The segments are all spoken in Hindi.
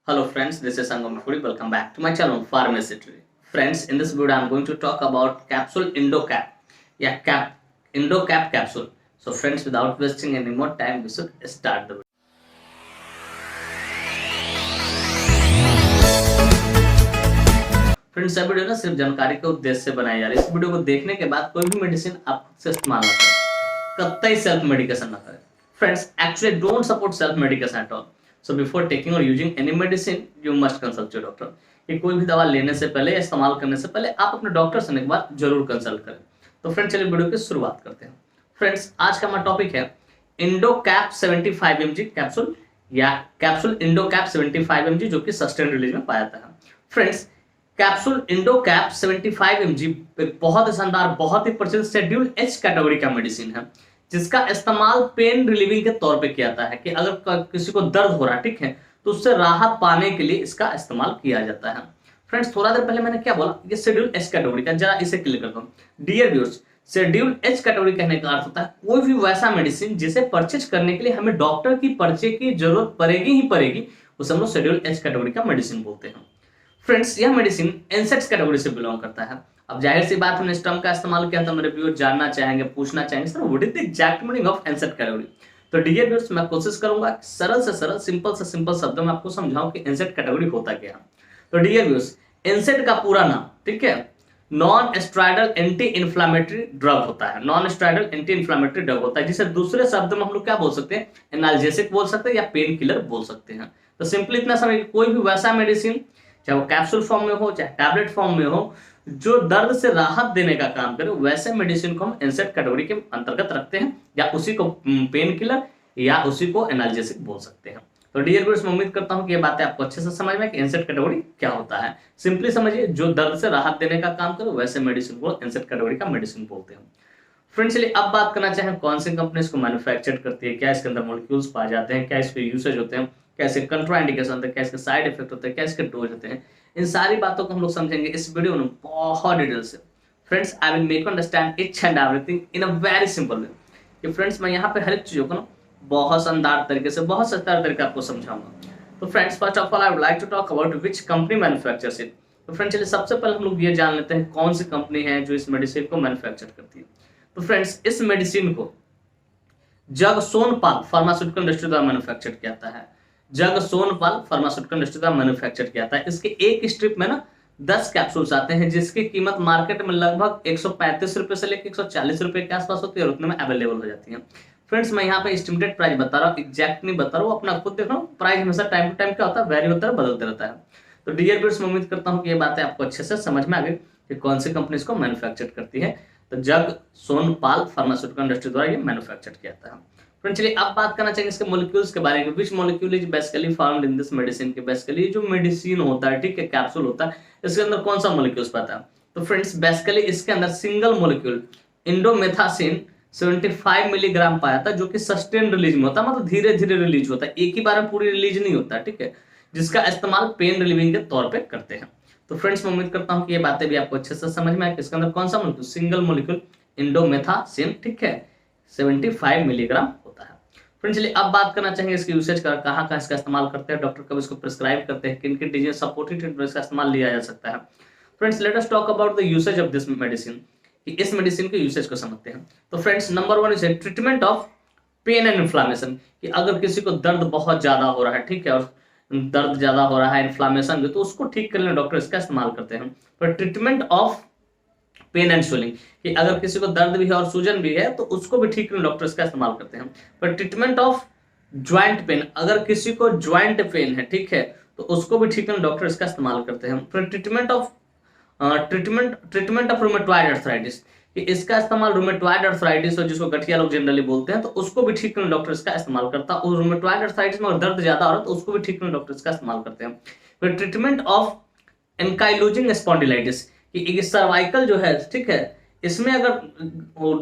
Hello friends, this is Sangam Furi. Welcome back to my channel Pharmacy Tree. Friends, in this video I'm going to talk about capsule Indocap. Yeah, Indocap capsule. So friends, without wasting any more time, we should start the video. Friends, यह वीडियो ना सिर्फ जानकारी के उद्देश्य से बनाई जा रही है। इस वीडियो को देखने के बाद कोई भी मेडिसिन आप खुद से इस्तेमाल ना करें, कतई सेल्फ मेडिकेशन ना करें। Friends, actually don't support self medication at all. So before taking और using any medicine you must consult your doctor. कि कोई भी दवा लेने से पहले या इस्तेमाल करने से पहले आप अपने डॉक्टर से एक बार जरूर कंसल्ट करें। तो फ्रेंड्स, चलिए वीडियो की शुरुआत करते हैं। फ्रेंड्स, आज का हमारा टॉपिक है इंडोकैप 75 mg कैप्सूल या कैप्सूल इंडोकैप 75 mg जो कि सस्टेन रिलीज में पाया जाता है। फ्रेंड्स, कैप्सूल इंडोकैप 75 mg एक बहुत ही शानदार, बहुत ही प्रचलित शेड्यूल एच कैटेगरी का मेडिसिन है, जिसका इस्तेमाल पेन रिलीविंग के तौर पे किया जाता है। कि अगर किसी को दर्द हो रहा है, ठीक है, तो उससे राहत पाने के लिए इसका इस्तेमाल किया जाता है। फ्रेंड्स, थोड़ा देर पहले मैंने क्या बोला, ये शेड्यूल एच कैटेगरी का, जरा इसे क्लियर करता हूं। Dear viewers, schedule H category कहने का अर्थ होता है कोई भी वैसा मेडिसिन जिसे परचेज करने के लिए हमें डॉक्टर की पर्चे की जरूरत पड़ेगी ही पड़ेगी, उसे हम लोग शेड्यूल एच कैटेगरी का मेडिसिन बोलते हैं। फ्रेंड्स, यह मेडिसिन एनसेट्स कैटेगरी से बिलोंग करता है। अब जाहिर सी बात, हमने इस टर्म का इस्तेमाल किया तो मेरे व्यूअर जानना चाहेंगे, पूछना चाहेंगे, sir what is the exact meaning of एनसेट कैटेगरी। तो डियर व्यूअर्स, मैं कोशिश करूंगा सरल से सरल, सिंपल से सिंपल शब्दों में आपको समझाऊं कि एनसेट कैटेगरी होता क्या है। तो डियर व्यूअर्स, एनसेट का पूरा नाम, ठीक है, non steroidal anti inflammatory drug होता है। Non steroidal anti inflammatory drug होता है, जिसे दूसरे शब्द में हम लोग क्या बोल सकते हैं, एनाल्जेसिक बोल सकते हैं या पेन किलर बोल सकते हैं। तो सिंपली इतना समझिए, कोई भी वैसा मेडिसिन, चाहे वो कैप्सूल फॉर्म में हो चाहे टैबलेट फॉर्म में हो, जो दर्द से राहत देने का काम करे, वैसे मेडिसिन को हम एनसेट कैटेगरी के अंतर्गत रखते हैं, या उसी को पेन किलर या उसी को एनाल्जेसिक बोल सकते हैं। तो डियर व्यूअर्स, मैं उम्मीद करता हूं कि ये बातें आपको अच्छे से समझ में कि एनसेट कैटेगरी क्या होता है। सिंपली समझिए, जो दर्द से राहत देने का काम करे, वैसे मेडिसिन को एनसेट कैटेगरी का मेडिसिन बोलते हैं। फ्रेंड्स, चलिए अब बात करना चाहें कौन सी कंपनी इसको मैन्युफैक्चर करती है, क्या इसके अंदर मॉलिक्यूल्स पाए जाते हैं, क्या इसके यूसेज होते हैं, क्या इसके कंट्राइंडिकेशन होते हैं, क्या इसके साइड इफेक्ट होते हैं, क्या इसके डोज होते हैं। इन सारी बातों को हम लोग समझेंगे इस वीडियो में बहुत डिटेल से। Friends, I will make you understand each and everything in a very simple way. कि फ्रेंड्स, मैं यहाँ पे हर एक चीजों को ना बहुत शानदार तरीके से, बहुत सस्ता तरीके आपको समझाऊंगा। तो friends, first of all I would like to talk about which company manufactures it. तो फ्रेंड्स, चलिए सबसे पहले हम लोग ये जान लेते हैं कौन सी कंपनी है जो इस मेडिसिन को मैन्युफैक्चर करती है। तो फ्रेंड्स, इस मेडिसिन को जगसोनपाल फार्मास्यूटिकल इंडस्ट्री द्वारा मैन्युफैक्चर किया जाता है। जगसोनपाल फार्मास्यूटिकल इंडस्ट्री द्वारा मैन्युफैक्चर किया जाता है। इसके एक स्ट्रिप में ना 10 कैप्सूल्स आते हैं, जिसकी कीमत मार्केट में लगभग 135 रुपए से लेकर 140 रुपए के आसपास होती है और उतने में अवेलेबल हो जाती है। फ्रेंड्स, मैं यहाँ पे एस्टिमेटेड प्राइस बता रहा हूँ, एग्जैक्ट नहीं बता रहा हूँ, अपना खुद देख रहा हूँ। प्राइस हमेशा टाइम टू टाइम क्या होता है, वेरी होता है, बदलते रहता है। तो डियर व्यूअर्स, मैं उम्मीद करता हूँ कि ये बातें आपको अच्छे से समझ में आ गई कि कौन सी कंपनी इसको मैन्युफैक्चर करती है। तो जगसोनपाल फार्मास्यूटिकल इंडस्ट्री द्वारा ये मैन्युफैक्चर किया जाता है। फ्रेंड्स, चलिए अब बात करना चाहिए इसके मॉलिक्यूल्स के बारे में। Which molecule is basically found in this medicine. के बेसिकली जो मेडिसिन होता है, ठीक है, कैप्सूल होता है, इसके अंदर कौन सा मॉलिक्यूल्स पाता है। तो फ्रेंड्स, बेसिकली इसके अंदर सिंगल मॉलिक्यूल इंडोमेथासिन 75 मिलीग्राम पाया था, जो कि सस्टेन रिलीज में होता है, मतलब धीरे धीरे रिलीज होता है, एक ही बार में पूरी रिलीज नहीं होता, ठीक है, जिसका इस्तेमाल पेन रिलीविंग के तौर पे करते हैं। तो फ्रेंड्स, मैं उम्मीद करता हूं कि ये बातें भी आपको अच्छे से समझ में आए। इसके अंदर कौन सा मॉलिक्यूल, सिंगल मॉलिक्यूल इंडोमेथासिन, ठीक है, 75 मिलीग्राम होता है। फ्रेंड्स, चलिए अब बात करना चाहेंगे इसके यूसेज का, कहाँ कहाँ इसका इस्तेमाल करते हैं, डॉक्टर कब इसको प्रिस्क्राइब करते हैं, किन किन डिजीज सपोर्टिव ट्रीटमेंट इसका इस्तेमाल लिया जा सकता है। Friends, let us talk about the usage of this medicine. इस मेडिसिन के यूसेज को समझते हैं। तो friends, number 1 is treatment of pain and inflammation. कि अगर किसी को दर्द बहुत ज्यादा हो रहा है, ठीक है, और दर्द ज्यादा हो रहा है, इन्फ्लामेशन भी, तो उसको ठीक करने में डॉक्टर इसका इस्तेमाल करते हैं। पर treatment of pain and swelling, कि अगर किसी को दर्द भी है और सूजन भी है, तो उसको भी ठीक करने डॉक्टर इसका इस्तेमाल करते हैं। पर ट्रीटमेंट ऑफ ज्वाइंट पेन, अगर किसी को ज्वाइंट पेन है, ठीक है, तो उसको भी ठीक करने डॉक्टर इसका इस्तेमाल करते हैं। फिर ट्रीटमेंट ऑफ रूमेटॉइड अर्थराइटिस, कि इसका इस्तेमाल रूमेटॉइड अर्थराइटिस, और जिसको गठिया लोग जनरली बोलते हैं, तो उसको भी ठीक करने डॉक्टर इसका इस्तेमाल करता है। और रूमेटॉइड अर्थराइटिस में दर्द ज्यादा हो रहा है, तो उसको भी ठीक करने डॉक्टर इसका इस्तेमाल करते हैं। फिर ट्रीटमेंट ऑफ एंकाइलोजिंग स्पॉन्डिलाइटिस, कि सर्वाइकल जो है, ठीक है, इसमें अगर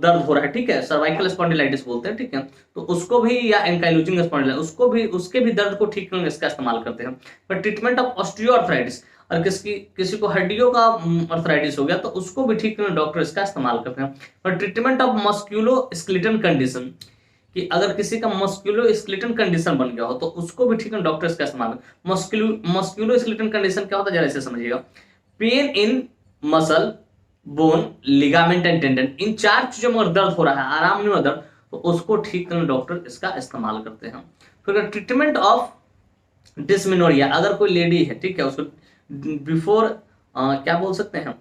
दर्द हो रहा है, ठीक है, सर्वाइकल स्पॉन्डिलाइटिस बोलते हैं, ठीक है, तो उसको भी, या एंकाइलोजिंग स्पॉन्डिलाइटिस, उसको भी, उसके भी दर्द को ठीक करने इसका इस्तेमाल करते हैं। पर ट्रीटमेंट ऑफ ऑस्टियोआर्थराइटिस, और किसी को हड्डियों का अर्थराइटिस हो गया, तो उसको भी ठीक करने डॉक्टर इसका इस्तेमाल करते हैं। पर ट्रीटमेंट ऑफ मस्कुलो स्केलेटल कंडीशन, कि अगर किसी का मस्कुलोस्केलेटल कंडीशन बन गया हो तो उसको भी ठीक है डॉक्टर इसका इस्तेमाल। मस्कुलोस्केलेटल कंडीशन क्या होता है जरा इसे समझिएगा। Pain in muscle, bone, ligament and tendon, इन 4 चीजों में अगर दर्द हो रहा है, आराम नहीं हो रहा दर्द, तो उसको ठीक करने डॉक्टर इसका इस्तेमाल करते हैं। फिर ट्रीटमेंट ऑफ डिस्मेनोरिया, अगर कोई लेडी है ठीक है उसको बिफोर क्या बोल सकते हैं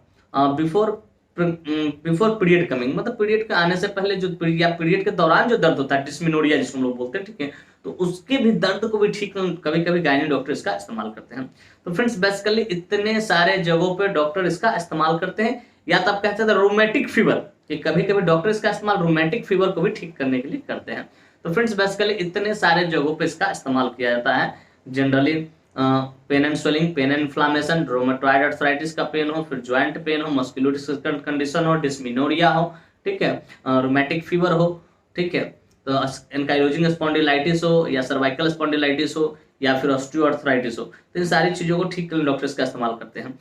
बिफोर बिफोर पीरियड कमिंग, मतलब पीरियड के आने से पहले जो या पीरियड के दौरान जो दर्द होता है डिस्मेनोरिया जिसको हम लोग बोलते हैं ठीक है, तो उसके भी दर्द को भी ठीक कभी कभी गायनी डॉक्टर इसका इस्तेमाल करते हैं। तो फ्रेंड्स बेसिकली इतने सारे जगहों पे डॉक्टर इसका इस्तेमाल करते हैं। या तो आप कहते हैं रोमेटिक फीवर, कि कभी कभी डॉक्टर इसका इस्तेमाल रोमेटिक फीवर को भी ठीक करने के लिए करते हैं। तो फ्रेंड्स बेसिकली इतने सारे जगहों पे इसका इस्तेमाल किया जाता है। Generally pain and swelling, pain and inflammation, rheumatoid arthritis का पेन हो, फिर ज्वाइंट पेन हो, मस्कुलोस्केलेटल कंडीशन हो, डिस्मेनोरिया हो ठीक है, रोमेटिक फीवर हो ठीक है, तो एंकाइलोजिंग स्पॉन्डिलाइटिस हो या सर्वाइकल स्पॉन्डिलाइटिस हो या फिर ऑस्टियोआर्थराइटिस हो, तो इन सारी चीजों को ठीक करने डॉक्टर इसका इस्तेमाल करते हैं।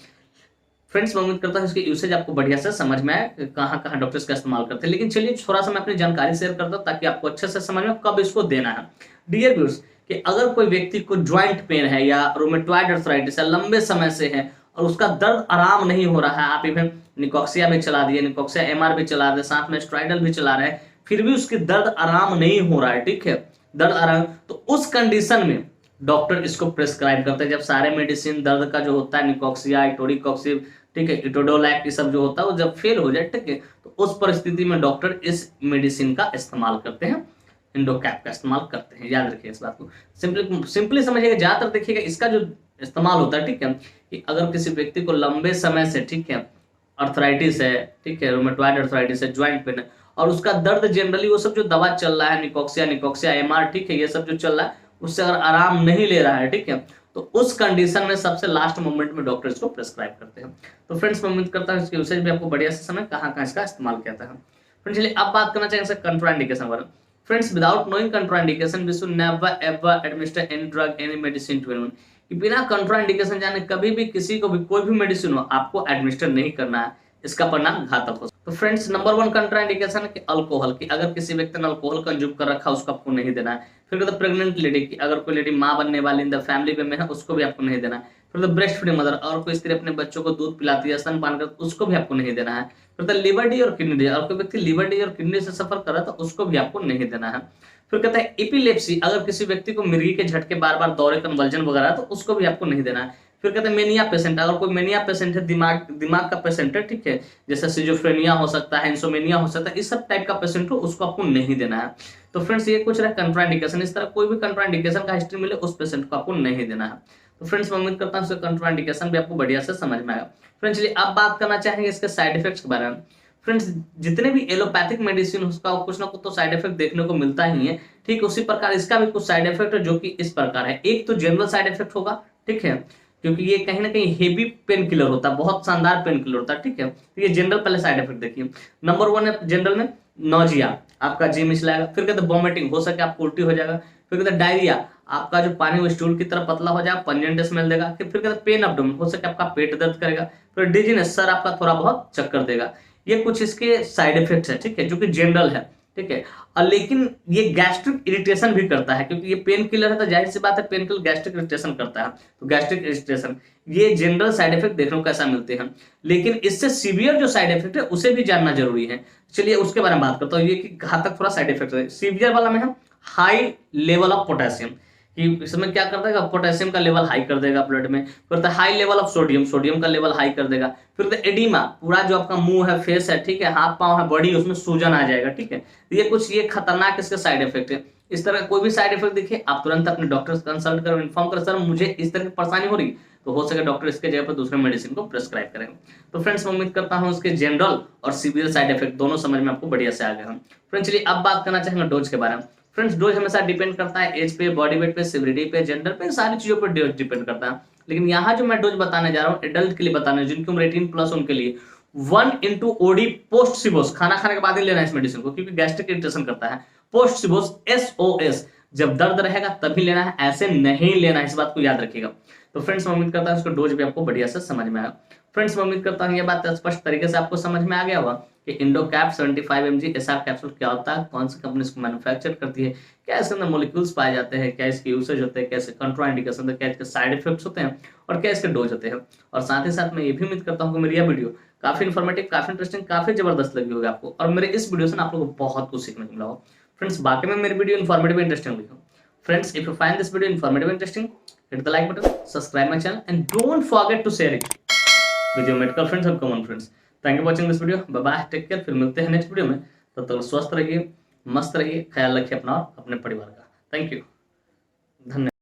फ्रेंड्स मैं उम्मीद करता हूँ इसके यूसेज आपको बढ़िया से समझ में आए, कहाँ कहाँ डॉक्टर इसका इस्तेमाल करते हैं। लेकिन चलिए थोड़ा सा मैं अपनी जानकारी शेयर करता हूँ ताकि आपको अच्छे से समझ में कब इसको देना है। डियर व्यूअर्स, कि अगर कोई व्यक्ति को ज्वाइंट पेन है या रोमेटॉइड आर्थराइटिस है, लंबे समय से है और उसका दर्द आराम नहीं हो रहा है, आप इवन निकोक्सिया भी चला दिए, निकोक्सिया एमआर भी चला रहे, साथ में स्ट्राइडल भी चला रहे, फिर भी उसके दर्द आराम नहीं हो रहा है ठीक है, दर्द आराम, तो उस कंडीशन में डॉक्टर इसको प्रेस्क्राइब करते हैं। जब सारे मेडिसिन दर्द का जो होता है निकोक्सिया, इटोरिकॉक्सिब ठीक है, इटोडोलैक ये सब जो होता है वो जब फेल हो जाए ठीक है, तो उस परिस्थिति में डॉक्टर इस मेडिसिन का इस्तेमाल करते हैं, इंडोकैप का इस्तेमाल करते हैं। याद रखिए इस बात को, सिंपली समझिएगा। ज्यादातर देखिएगा इसका जो इस्तेमाल होता है ठीक है, कि अगर किसी व्यक्ति को लंबे समय से ठीक है अर्थराइटिस है ठीक है, रोमेटॉइड अर्थराइटिस है, ज्वाइंट पेन है, और उसका दर्द जनरली वो सब जो दवा चल रहा है निकोक्सिया एमआर ठीक है, ये सब जो चल रहा है उससे अगर आराम नहीं ले रहा है ठीक है, तो उस कंडीशन में सबसे लास्ट मोमेंट में डॉक्टर इसको प्रेस्क्राइब करते हैं। तो फ्रेंड्स मैं उम्मीद करता हूँ इसके यूसेज भी आपको बढ़िया से समझ कहाँ कहाँ इसका इस्तेमाल किया था। फ्रेंड्स चलिए अब बात करना चाहिए कंट्राइंडिकेशन बारे में। Friends without knowing contraindication we should never ever administer any drug any medicine to anyone, कि बिना कंट्राइंडिकेशन जाने कभी भी किसी को भी कोई भी मेडिसिन हो आपको एडमिनिस्टर नहीं करना है, इसका परिणाम घातक हो। तो फ्रेंड्स नंबर 1 कंट्राइंडिकेशन है कि अल्कोहल, की अगर किसी व्यक्ति ने अल्कोहल कंज्यूम कर रखा है उसको आपको नहीं देना है। फिर कहते प्रेग्नेंट लेडी की, अगर कोई लेडी माँ बनने वाली इन द फैमिली में है उसको भी आपको नहीं देना है। फिर द ब्रेस्ट फीडिंग मदर, और कोई स्त्री अपने बच्चों को दूध पिलाती है स्तनपान करती उसको भी आपको नहीं देना है। फिर द लिवर डी और किडनी डी, और कोई व्यक्ति लिवर डी और किडनी से सफर कर रहा है तो उसको भी आपको नहीं देना है। फिर कहता है एपिलेप्सी, अगर किसी व्यक्ति को मिर्गी के झटके बार बार दौरे कन्वल्जन वगैरह तो उसको भी आपको नहीं देना है। फिर कहते हैं मेनिया पेशेंट, अगर कोई मेनिया पेशेंट है, दिमाग का पेशेंट है ठीक है, जैसे सिजोफ्रेनिया हो सकता है, इंसोमेनिया हो सकता है, इस सब टाइप का पेशेंट हो उसको आपको नहीं देना है। तो फ्रेंड्स ये कुछ रहा कंट्राइंडिकेशन, इस तरह कोई भी कंट्राइंडिकेशन का हिस्ट्री मिले उस पेशेंट को आपको नहीं देना है। तो फ्रेंड्स मैं उम्मीद करता हूँ कंट्राइंडिकेशन भी आपको बढ़िया से समझ में आएगा। फ्रेंड्स चलिए अब बात करना चाहेंगे इसके साइड इफेक्ट्स के बारे में। फ्रेंड्स जितने भी एलोपैथिक मेडिसिन उसका कुछ ना कुछ तो साइड इफेक्ट देखने को मिलता ही है ठीक, उसी प्रकार इसका भी कुछ साइड इफेक्ट है जो कि इस प्रकार है। एक तो जनरल साइड इफेक्ट होगा ठीक है, क्योंकि ये कहीं ना कहीं हेवी पेन किलर होता है, बहुत शानदार पेन किलर होता है ठीक है। तो ये जनरल पहले साइड इफेक्ट देखिए। नंबर 1 है जनरल में नोजिया, आपका जी मिचलाएगा। फिर कहते हैं वॉमिटिंग, हो सके आपको उल्टी हो जाएगा। फिर कहते हैं डायरिया, आपका जो पानी वो स्टूल की तरह पतला हो जाएगा, पंजेंट स्मेल देगा। फिर कहते हैं पेन एब्डोमेन, हो सके आपका पेट दर्द करेगा। फिर डिजीनेस, सर आपका थोड़ा बहुत चक्कर देगा। ये कुछ इसके साइड इफेक्ट्स है ठीक है, जो कि जनरल है ठीक है। और लेकिन ये गैस्ट्रिक इरिटेशन भी करता है, क्योंकि ये पेन किलर है तो जाहिर सी बात है पेन किलर गैस्ट्रिक इरिटेशन करता है। तो गैस्ट्रिक इरिटेशन ये जनरल साइड इफेक्ट देखने को कैसा मिलते हैं, लेकिन इससे सीवियर जो साइड इफेक्ट है उसे भी जानना जरूरी है। चलिए उसके बारे में बात करता हूँ। ये कि घातक थोड़ा साइड इफेक्ट है। सीवियर वाला में है हाई लेवल ऑफ पोटेशियम, कि इसमें क्या करता है पोटेशियम का लेवल हाई कर देगा ब्लड में। फिर high level of sodium, sodium का लेवल हाई कर देगा। फिर एडिमा, पूरा जो आपका मुंह है, फेस है ठीक है, हाथ पांव है, बॉडी, उसमें सूजन आ जाएगा ठीक है। ये खतरनाक इसके साइड इफेक्ट है। इस तरह कोई भी साइड इफेक्ट दिखे आप तुरंत अपने डॉक्टर से कंसल्ट करो, इन्फॉर्म करो सर मुझे इस तरह की परेशानी हो रही, तो हो सके डॉक्टर इसके जगह पर दूसरे मेडिसिन को प्रेस्क्राइब करेंगे। तो फ्रेंड्स मैं उम्मीद करता हूँ इसके जनरल और सीवियर साइड इफेक्ट दोनों समझ में आपको बढ़िया से आ गए हम। फ्रेंड्स चलिए अब बात करना चाहेंगे डोज के बारे में। फ्रेंड्स डोज हमेशा डिपेंड करता है एज पे, बॉडी वेट पे, सिविरिटी पे, जेंडर पे, सारी चीजों पर डोज डिपेंड करता है। लेकिन यहाँ जो मैं डोज बताने जा रहा हूँ एडल्ट के लिए बताने, जिनकी उम्र 18+ उनके लिए 1 into OD पोस्ट सिबोस, खाना खाने के बाद ही लेना है इस मेडिसिन को, क्योंकि गैस्ट्रिक इरिटेशन करता है। पोस्ट सिबोस SOS, जब दर्द रहेगा तभी लेना है, ऐसे नहीं लेना है, इस बात को याद रखिएगा। तो फ्रेंड्स मैं उम्मीद करता हूँ इसको डोज भी आपको बढ़िया से समझ में आया। फ्रेंड्स मैं उम्मीद करता हूँ ये बात स्पष्ट तरीके से आपको समझ में आ गया होगा कि इंडोकैप 75 mg एसआर कैप्सूल क्या होता है, कौन सी कंपनी इसको मैन्युफैक्चर करती है, क्या इसके अंदर मोलिक्यूल्स पाए जाते हैं, क्या इसके यूसेज होते हैं, कैसे कंट्रा इंडिकेशन, क्या इसके साइड इफेक्ट्स होते हैं और क्या इसके डोज होते हैं। और साथ ही साथ मैं ये भी उम्मीद करता हूँ कि मेरी यह वीडियो काफी इन्फॉर्मेटिव, काफी इंटरेस्टिंग, काफी जबरदस्त लगी होगी आपको और मेरे इस वीडियो से ना आप लोगों को बहुत कुछ सीखने को मिला हो। फ्रेंड्स बाकी में मेरी वीडियो इन्फॉर्मेटिव इंटरेस्टिंग लगी हो, friends, if you find this video informative interesting, hit the like button, subscribe my channel and don't forget to share it with your medical friends and common friends. Thank you for watching this video. Bye bye, take care. फिर मिलते हैं नेक्स्ट वीडियो में। तब तक स्वस्थ रहिए, मस्त रहिए, ख्याल रखिए अपना और अपने परिवार का। थैंक यू, धन्यवाद।